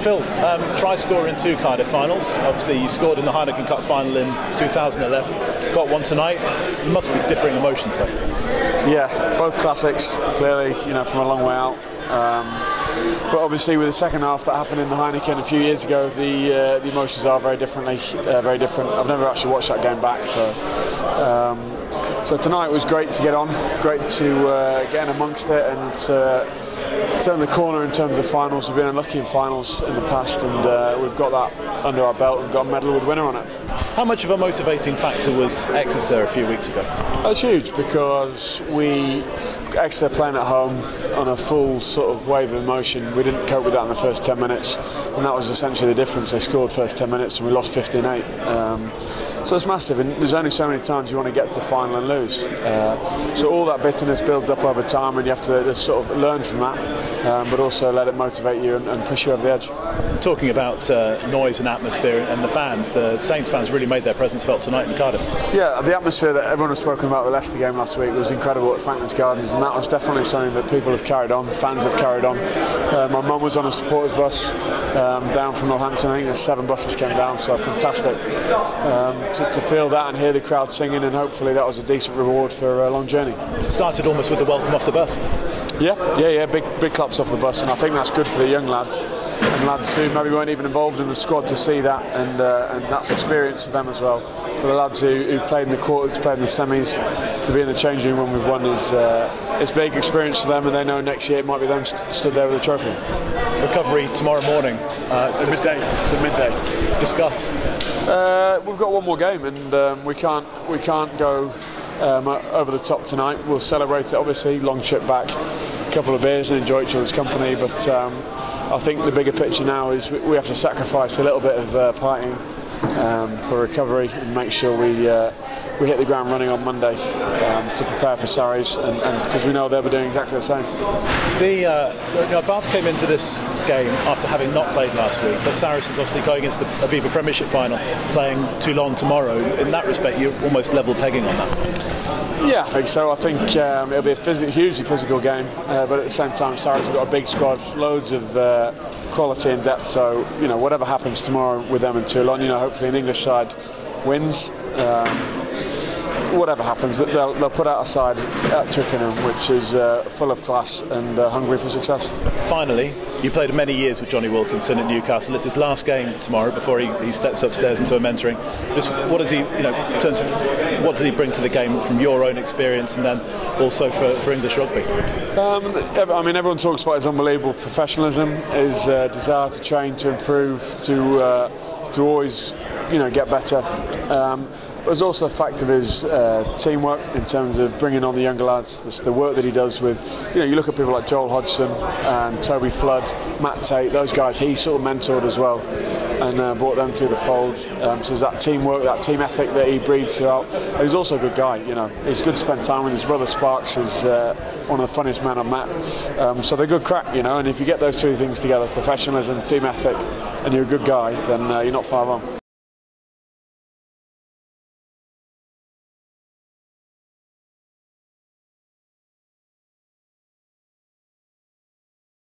Phil, try scorer in 2 Cardiff finals. Obviously you scored in the Heineken Cup final in 2011. Got one tonight. There must be differing emotions though. Yeah, both classics, clearly, from a long way out. But obviously with the second half that happened in the Heineken a few years ago, the emotions are very different. I've never actually watched that game back, so tonight was great to get on, great to get in amongst it and turn the corner in terms of finals. We've been unlucky in finals in the past, and we've got that under our belt and got a medal with winner on it. How much of a motivating factor was Exeter a few weeks ago? That's huge, because Exeter playing at home on a full sort of wave of emotion. We didn't cope with that in the first 10 minutes, and that was essentially the difference. They scored first 10 minutes and we lost 15-8. So it's massive, and there's only so many times you want to get to the final and lose. So all that bitterness builds up over time, and you have to just sort of learn from that, but also let it motivate you and push you over the edge. Talking about noise and atmosphere and the fans, the Saints fans really made their presence felt tonight in Cardiff. Yeah, the atmosphere that everyone has spoken about the Leicester game last week was incredible at Franklin's Gardens, and that was definitely something that people have carried on, fans have carried on. My mum was on a supporters bus down from Northampton. I think there's 7 buses came down, so fantastic. To feel that and hear the crowd singing, and hopefully that was a decent reward for a long journey. Started almost with the welcome off the bus. Yeah, big claps off the bus, and I think that's good for the young lads and lads who maybe weren't even involved in the squad to see that, and that's experience for them as well. For the lads who played in the quarters, played in the semis, to be in the changing room when we've won is big experience for them, and they know next year it might be them stood there with a trophy. Recovery tomorrow morning. Midday. It's at midday. Discuss. We've got one more game, and we can't go over the top tonight. We'll celebrate it, obviously, long trip back, a couple of beers and enjoy each other's company, but I think the bigger picture now is we have to sacrifice a little bit of partying for recovery and make sure we hit the ground running on Monday to prepare for Sarries, and because we know they'll be doing exactly the same. Bath came into this game after having not played last week, but Saracens obviously going against the Aviva Premiership final, playing Toulon tomorrow. In that respect, you're almost level pegging on that. Yeah, I think so. I think it'll be a hugely physical game, but at the same time, Saracens have got a big squad, loads of quality and depth. So whatever happens tomorrow with them in Toulon, hopefully an English side wins. Whatever happens, they'll put out a side at Twickenham which is full of class and hungry for success. Finally, you played many years with Jonny Wilkinson at Newcastle. It's his last game tomorrow before he steps upstairs into a mentoring. Just what does he, in terms of what does he bring to the game from your own experience, and then also for English rugby? I mean, everyone talks about his unbelievable professionalism, his desire to train, to improve, to always, get better. There's also the fact of his teamwork in terms of bringing on the younger lads, the work that he does with, you look at people like Joel Hodgson and Toby Flood, Matt Tate, those guys he sort of mentored as well and brought them through the fold. So there's that teamwork, that team ethic that he breathes throughout. And he's also a good guy, He's good to spend time with. His brother Sparks is one of the funniest men I've met. So they're good crack, and if you get those 2 things together, professionalism, team ethic, and you're a good guy, then you're not far wrong.